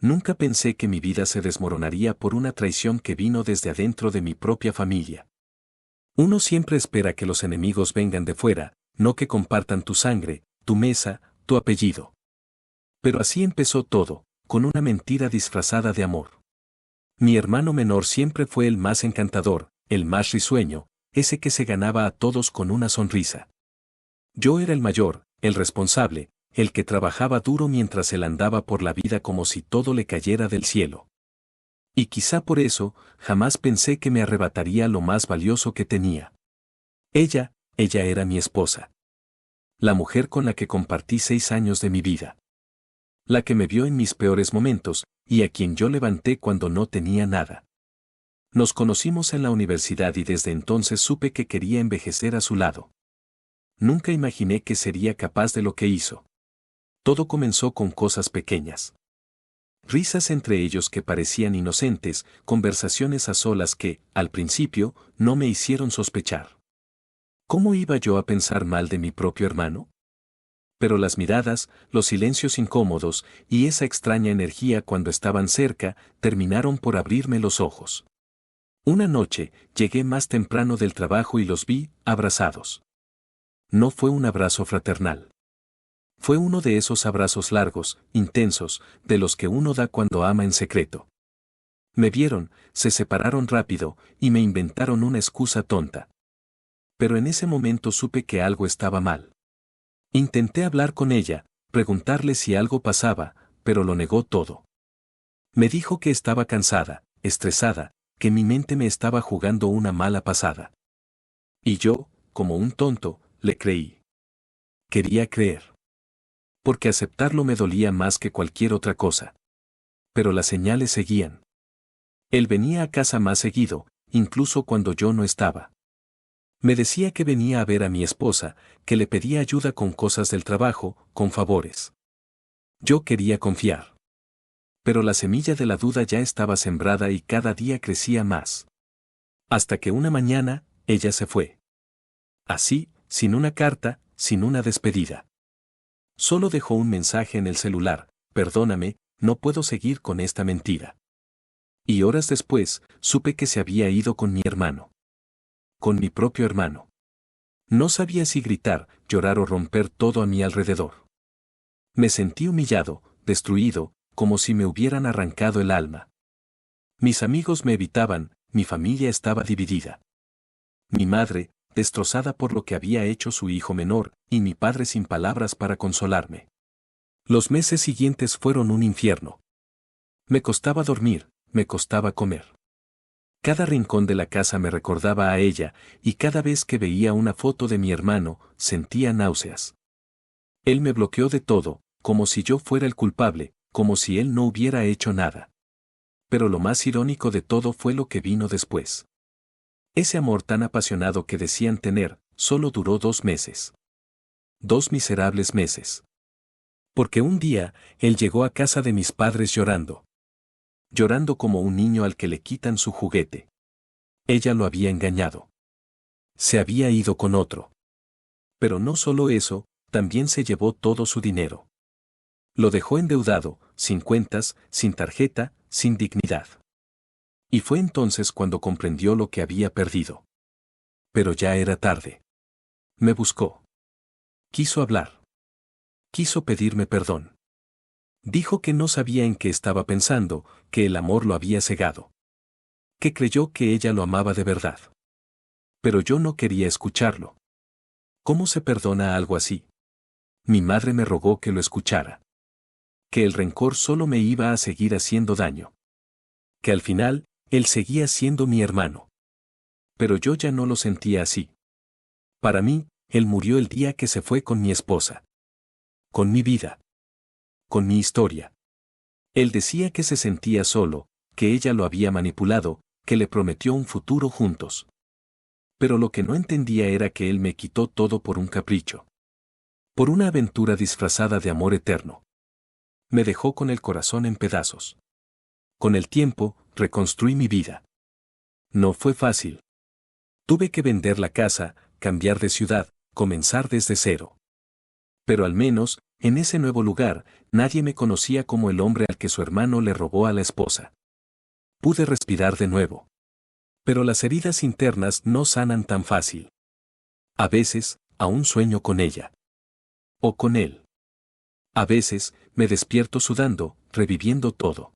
Nunca pensé que mi vida se desmoronaría por una traición que vino desde adentro de mi propia familia. Uno siempre espera que los enemigos vengan de fuera, no que compartan tu sangre, tu mesa, tu apellido. Pero así empezó todo, con una mentira disfrazada de amor. Mi hermano menor siempre fue el más encantador, el más risueño, ese que se ganaba a todos con una sonrisa. Yo era el mayor, el responsable, el que trabajaba duro mientras él andaba por la vida como si todo le cayera del cielo. Y quizá por eso, jamás pensé que me arrebataría lo más valioso que tenía. Ella era mi esposa. La mujer con la que compartí 6 años de mi vida. La que me vio en mis peores momentos, y a quien yo levanté cuando no tenía nada. Nos conocimos en la universidad y desde entonces supe que quería envejecer a su lado. Nunca imaginé que sería capaz de lo que hizo. Todo comenzó con cosas pequeñas. Risas entre ellos que parecían inocentes, conversaciones a solas que, al principio, no me hicieron sospechar. ¿Cómo iba yo a pensar mal de mi propio hermano? Pero las miradas, los silencios incómodos y esa extraña energía cuando estaban cerca, terminaron por abrirme los ojos. Una noche, llegué más temprano del trabajo y los vi, abrazados. No fue un abrazo fraternal. Fue uno de esos abrazos largos, intensos, de los que uno da cuando ama en secreto. Me vieron, se separaron rápido, y me inventaron una excusa tonta. Pero en ese momento supe que algo estaba mal. Intenté hablar con ella, preguntarle si algo pasaba, pero lo negó todo. Me dijo que estaba cansada, estresada, que mi mente me estaba jugando una mala pasada. Y yo, como un tonto, le creí. Quería creer. Porque aceptarlo me dolía más que cualquier otra cosa. Pero las señales seguían. Él venía a casa más seguido, incluso cuando yo no estaba. Me decía que venía a ver a mi esposa, que le pedía ayuda con cosas del trabajo, con favores. Yo quería confiar. Pero la semilla de la duda ya estaba sembrada y cada día crecía más. Hasta que una mañana, ella se fue. Así, sin una carta, sin una despedida. Solo dejó un mensaje en el celular: perdóname, no puedo seguir con esta mentira. Y horas después, supe que se había ido con mi hermano. Con mi propio hermano. No sabía si gritar, llorar o romper todo a mi alrededor. Me sentí humillado, destruido, como si me hubieran arrancado el alma. Mis amigos me evitaban, mi familia estaba dividida. Mi madre, destrozada por lo que había hecho su hijo menor, y mi padre sin palabras para consolarme. Los meses siguientes fueron un infierno. Me costaba dormir, me costaba comer. Cada rincón de la casa me recordaba a ella, y cada vez que veía una foto de mi hermano, sentía náuseas. Él me bloqueó de todo, como si yo fuera el culpable, como si él no hubiera hecho nada. Pero lo más irónico de todo fue lo que vino después. Ese amor tan apasionado que decían tener, solo duró 2 meses. 2 miserables meses. Porque un día, él llegó a casa de mis padres llorando. Llorando como un niño al que le quitan su juguete. Ella lo había engañado. Se había ido con otro. Pero no solo eso, también se llevó todo su dinero. Lo dejó endeudado, sin cuentas, sin tarjeta, sin dignidad. Y fue entonces cuando comprendió lo que había perdido. Pero ya era tarde. Me buscó. Quiso hablar. Quiso pedirme perdón. Dijo que no sabía en qué estaba pensando, que el amor lo había cegado. Que creyó que ella lo amaba de verdad. Pero yo no quería escucharlo. ¿Cómo se perdona algo así? Mi madre me rogó que lo escuchara. Que el rencor solo me iba a seguir haciendo daño. Que al final, él seguía siendo mi hermano. Pero yo ya no lo sentía así. Para mí, él murió el día que se fue con mi esposa. Con mi vida. Con mi historia. Él decía que se sentía solo, que ella lo había manipulado, que le prometió un futuro juntos. Pero lo que no entendía era que él me quitó todo por un capricho. Por una aventura disfrazada de amor eterno. Me dejó con el corazón en pedazos. Con el tiempo, reconstruí mi vida. No fue fácil. Tuve que vender la casa, cambiar de ciudad, comenzar desde cero. Pero al menos, en ese nuevo lugar, nadie me conocía como el hombre al que su hermano le robó a la esposa. Pude respirar de nuevo. Pero las heridas internas no sanan tan fácil. A veces, aún sueño con ella. O con él. A veces, me despierto sudando, reviviendo todo.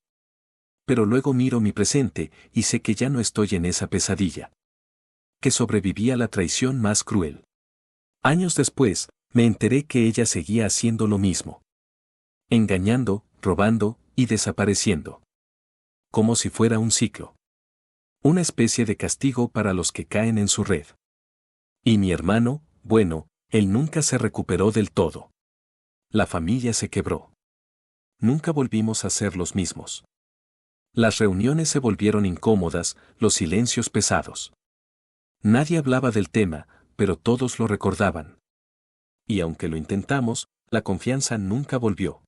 Pero luego miro mi presente y sé que ya no estoy en esa pesadilla. Que sobreviví a la traición más cruel. Años después, me enteré que ella seguía haciendo lo mismo. Engañando, robando y desapareciendo. Como si fuera un ciclo. Una especie de castigo para los que caen en su red. Y mi hermano, bueno, él nunca se recuperó del todo. La familia se quebró. Nunca volvimos a ser los mismos. Las reuniones se volvieron incómodas, los silencios pesados. Nadie hablaba del tema, pero todos lo recordaban. Y aunque lo intentamos, la confianza nunca volvió.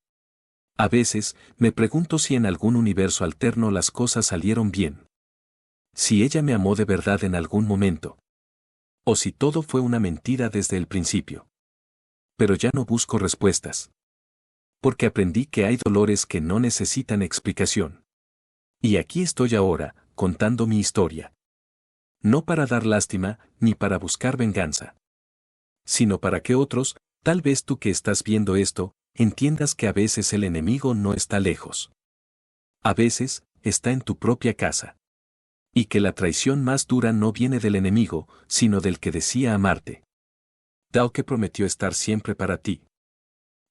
A veces, me pregunto si en algún universo alterno las cosas salieron bien. Si ella me amó de verdad en algún momento. O si todo fue una mentira desde el principio. Pero ya no busco respuestas. Porque aprendí que hay dolores que no necesitan explicación. Y aquí estoy ahora, contando mi historia. No para dar lástima, ni para buscar venganza. Sino para que otros, tal vez tú que estás viendo esto, entiendas que a veces el enemigo no está lejos. A veces, está en tu propia casa. Y que la traición más dura no viene del enemigo, sino del que decía amarte. Del que prometió estar siempre para ti.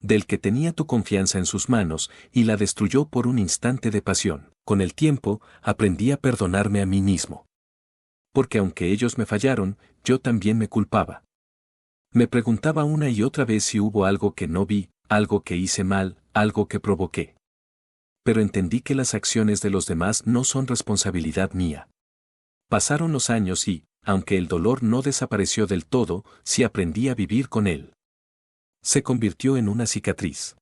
Del que tenía tu confianza en sus manos y la destruyó por un instante de pasión. Con el tiempo, aprendí a perdonarme a mí mismo. Porque aunque ellos me fallaron, yo también me culpaba. Me preguntaba una y otra vez si hubo algo que no vi, algo que hice mal, algo que provoqué. Pero entendí que las acciones de los demás no son responsabilidad mía. Pasaron los años y, aunque el dolor no desapareció del todo, sí aprendí a vivir con él. Se convirtió en una cicatriz.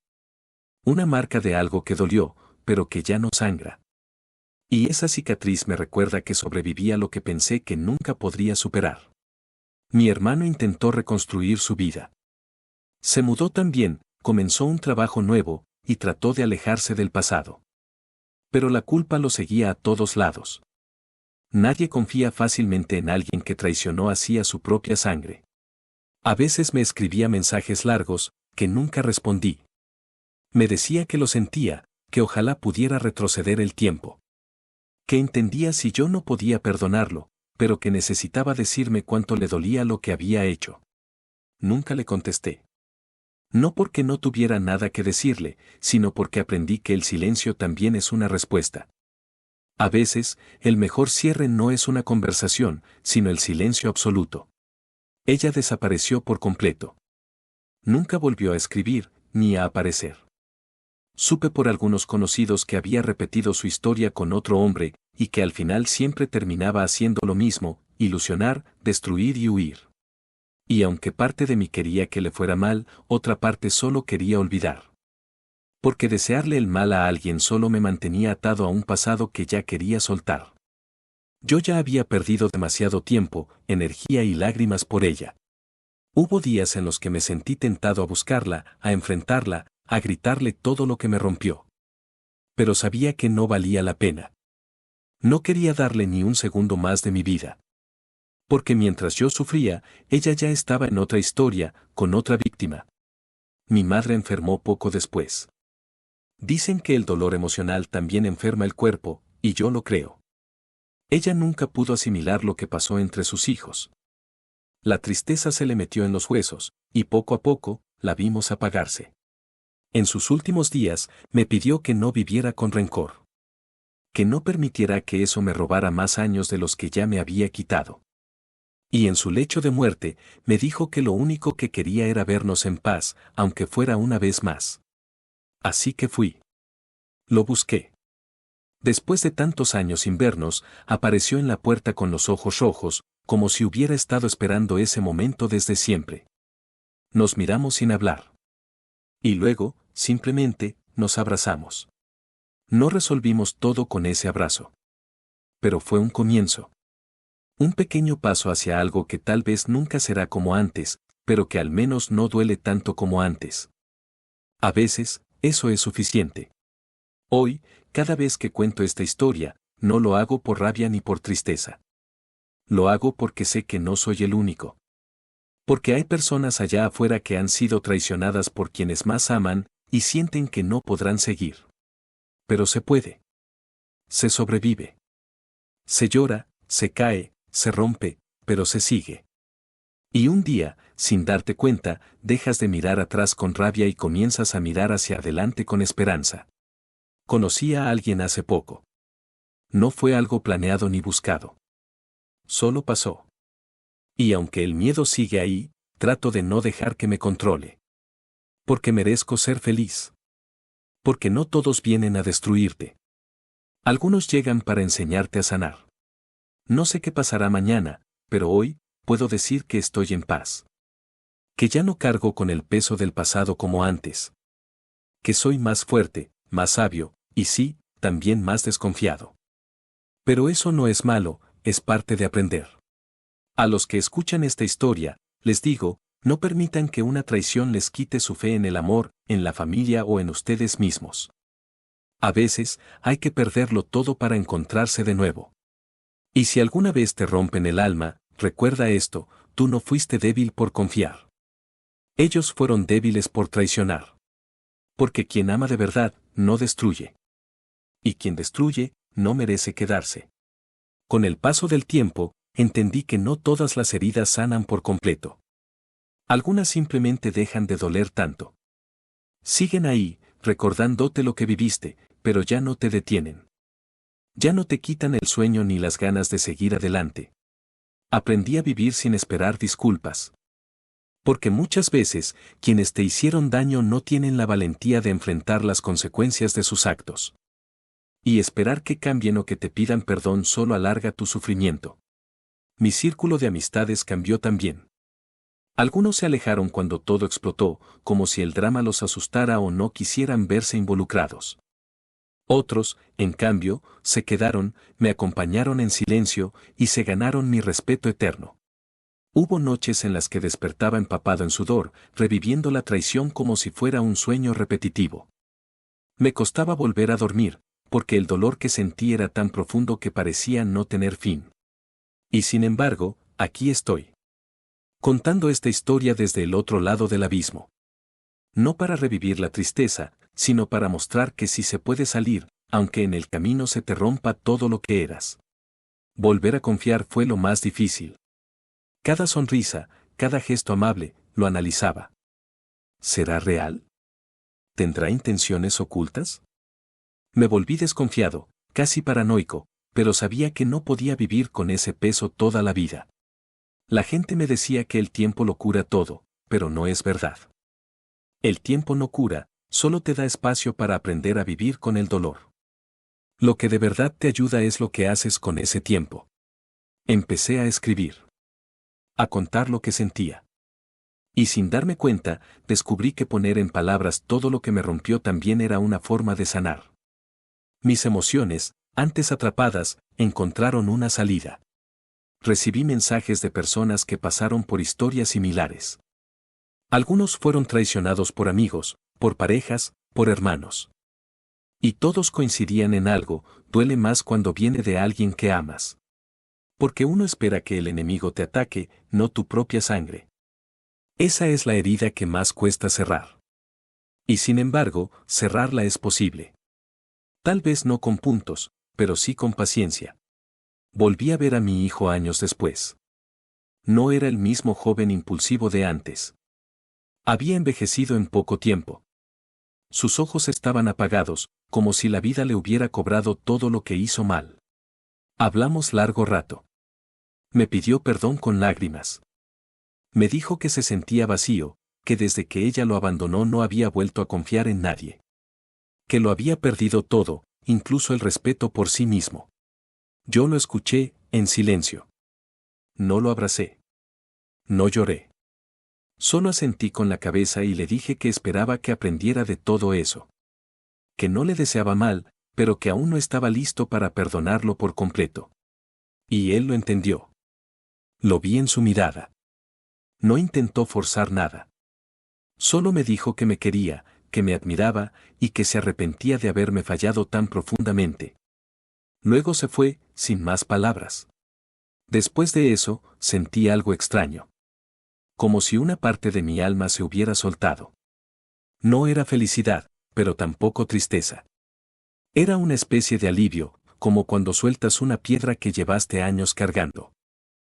Una marca de algo que dolió, pero que ya no sangra. Y esa cicatriz me recuerda que sobreviví a lo que pensé que nunca podría superar. Mi hermano intentó reconstruir su vida. Se mudó también, comenzó un trabajo nuevo, y trató de alejarse del pasado. Pero la culpa lo seguía a todos lados. Nadie confía fácilmente en alguien que traicionó así a su propia sangre. A veces me escribía mensajes largos, que nunca respondí. Me decía que lo sentía, que ojalá pudiera retroceder el tiempo. Que entendía si yo no podía perdonarlo, pero que necesitaba decirme cuánto le dolía lo que había hecho. Nunca le contesté. No porque no tuviera nada que decirle, sino porque aprendí que el silencio también es una respuesta. A veces, el mejor cierre no es una conversación, sino el silencio absoluto. Ella desapareció por completo. Nunca volvió a escribir, ni a aparecer. Supe por algunos conocidos que había repetido su historia con otro hombre, y que al final siempre terminaba haciendo lo mismo, ilusionar, destruir y huir. Y aunque parte de mí quería que le fuera mal, otra parte solo quería olvidar. Porque desearle el mal a alguien solo me mantenía atado a un pasado que ya quería soltar. Yo ya había perdido demasiado tiempo, energía y lágrimas por ella. Hubo días en los que me sentí tentado a buscarla, a enfrentarla, a gritarle todo lo que me rompió. Pero sabía que no valía la pena. No quería darle ni un segundo más de mi vida. Porque mientras yo sufría, ella ya estaba en otra historia, con otra víctima. Mi madre enfermó poco después. Dicen que el dolor emocional también enferma el cuerpo, y yo lo creo. Ella nunca pudo asimilar lo que pasó entre sus hijos. La tristeza se le metió en los huesos, y poco a poco, la vimos apagarse. En sus últimos días, me pidió que no viviera con rencor. Que no permitiera que eso me robara más años de los que ya me había quitado. Y en su lecho de muerte, me dijo que lo único que quería era vernos en paz, aunque fuera una vez más. Así que fui. Lo busqué. Después de tantos años sin vernos, apareció en la puerta con los ojos rojos, como si hubiera estado esperando ese momento desde siempre. Nos miramos sin hablar. Y luego, simplemente, nos abrazamos. No resolvimos todo con ese abrazo. Pero fue un comienzo. Un pequeño paso hacia algo que tal vez nunca será como antes, pero que al menos no duele tanto como antes. A veces, eso es suficiente. Hoy, cada vez que cuento esta historia, no lo hago por rabia ni por tristeza. Lo hago porque sé que no soy el único. Porque hay personas allá afuera que han sido traicionadas por quienes más aman y sienten que no podrán seguir. Pero se puede. Se sobrevive. Se llora, se cae, se rompe, pero se sigue. Y un día, sin darte cuenta, dejas de mirar atrás con rabia y comienzas a mirar hacia adelante con esperanza. Conocí a alguien hace poco. No fue algo planeado ni buscado. Solo pasó. Y aunque el miedo sigue ahí, trato de no dejar que me controle. Porque merezco ser feliz. Porque no todos vienen a destruirte. Algunos llegan para enseñarte a sanar. No sé qué pasará mañana, pero hoy, puedo decir que estoy en paz. Que ya no cargo con el peso del pasado como antes. Que soy más fuerte, más sabio, y sí, también más desconfiado. Pero eso no es malo, es parte de aprender. A los que escuchan esta historia, les digo, no permitan que una traición les quite su fe en el amor, en la familia o en ustedes mismos. A veces, hay que perderlo todo para encontrarse de nuevo. Y si alguna vez te rompen el alma, recuerda esto, tú no fuiste débil por confiar. Ellos fueron débiles por traicionar. Porque quien ama de verdad, no destruye. Y quien destruye, no merece quedarse. Con el paso del tiempo, entendí que no todas las heridas sanan por completo. Algunas simplemente dejan de doler tanto. Siguen ahí, recordándote lo que viviste, pero ya no te detienen. Ya no te quitan el sueño ni las ganas de seguir adelante. Aprendí a vivir sin esperar disculpas. Porque muchas veces, quienes te hicieron daño no tienen la valentía de enfrentar las consecuencias de sus actos. Y esperar que cambien o que te pidan perdón solo alarga tu sufrimiento. Mi círculo de amistades cambió también. Algunos se alejaron cuando todo explotó, como si el drama los asustara o no quisieran verse involucrados. Otros, en cambio, se quedaron, me acompañaron en silencio y se ganaron mi respeto eterno. Hubo noches en las que despertaba empapado en sudor, reviviendo la traición como si fuera un sueño repetitivo. Me costaba volver a dormir, porque el dolor que sentí era tan profundo que parecía no tener fin. Y sin embargo, aquí estoy. Contando esta historia desde el otro lado del abismo. No para revivir la tristeza, sino para mostrar que sí se puede salir, aunque en el camino se te rompa todo lo que eras. Volver a confiar fue lo más difícil. Cada sonrisa, cada gesto amable, lo analizaba. ¿Será real? ¿Tendrá intenciones ocultas? Me volví desconfiado, casi paranoico, pero sabía que no podía vivir con ese peso toda la vida. La gente me decía que el tiempo lo cura todo, pero no es verdad. El tiempo no cura, solo te da espacio para aprender a vivir con el dolor. Lo que de verdad te ayuda es lo que haces con ese tiempo. Empecé a escribir. A contar lo que sentía. Y sin darme cuenta, descubrí que poner en palabras todo lo que me rompió también era una forma de sanar. Mis emociones, antes atrapadas, encontraron una salida. Recibí mensajes de personas que pasaron por historias similares. Algunos fueron traicionados por amigos, por parejas, por hermanos. Y todos coincidían en algo, duele más cuando viene de alguien que amas. Porque uno espera que el enemigo te ataque, no tu propia sangre. Esa es la herida que más cuesta cerrar. Y sin embargo, cerrarla es posible. Tal vez no con puntos, pero sí con paciencia. Volví a ver a mi hijo años después. No era el mismo joven impulsivo de antes. Había envejecido en poco tiempo. Sus ojos estaban apagados, como si la vida le hubiera cobrado todo lo que hizo mal. Hablamos largo rato. Me pidió perdón con lágrimas. Me dijo que se sentía vacío, que desde que ella lo abandonó no había vuelto a confiar en nadie. Que lo había perdido todo, incluso el respeto por sí mismo. Yo lo escuché, en silencio. No lo abracé. No lloré. Solo asentí con la cabeza y le dije que esperaba que aprendiera de todo eso. Que no le deseaba mal, pero que aún no estaba listo para perdonarlo por completo. Y él lo entendió. Lo vi en su mirada. No intentó forzar nada. Solo me dijo que me quería, que me admiraba y que se arrepentía de haberme fallado tan profundamente. Luego se fue, sin más palabras. Después de eso, sentí algo extraño. Como si una parte de mi alma se hubiera soltado. No era felicidad, pero tampoco tristeza. Era una especie de alivio, como cuando sueltas una piedra que llevaste años cargando.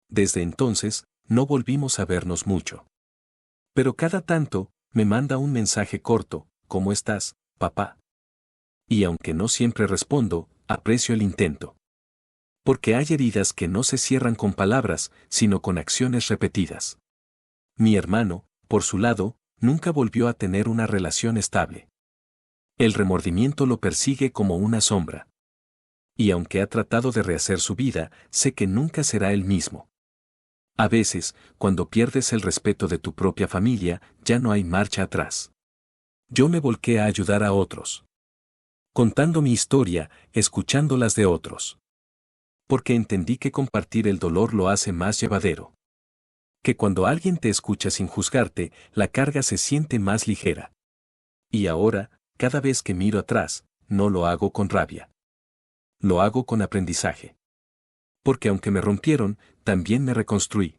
Desde entonces, no volvimos a vernos mucho. Pero cada tanto, me manda un mensaje corto: ¿cómo estás, papá? Y aunque no siempre respondo, aprecio el intento. Porque hay heridas que no se cierran con palabras, sino con acciones repetidas. Mi hermano, por su lado, nunca volvió a tener una relación estable. El remordimiento lo persigue como una sombra. Y aunque ha tratado de rehacer su vida, sé que nunca será el mismo. A veces, cuando pierdes el respeto de tu propia familia, ya no hay marcha atrás. Yo me volqué a ayudar a otros. Contando mi historia, escuchando las de otros. Porque entendí que compartir el dolor lo hace más llevadero. Que cuando alguien te escucha sin juzgarte, la carga se siente más ligera. Y ahora, cada vez que miro atrás, no lo hago con rabia. Lo hago con aprendizaje. Porque aunque me rompieron, también me reconstruí.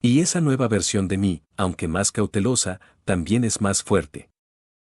Y esa nueva versión de mí, aunque más cautelosa, también es más fuerte.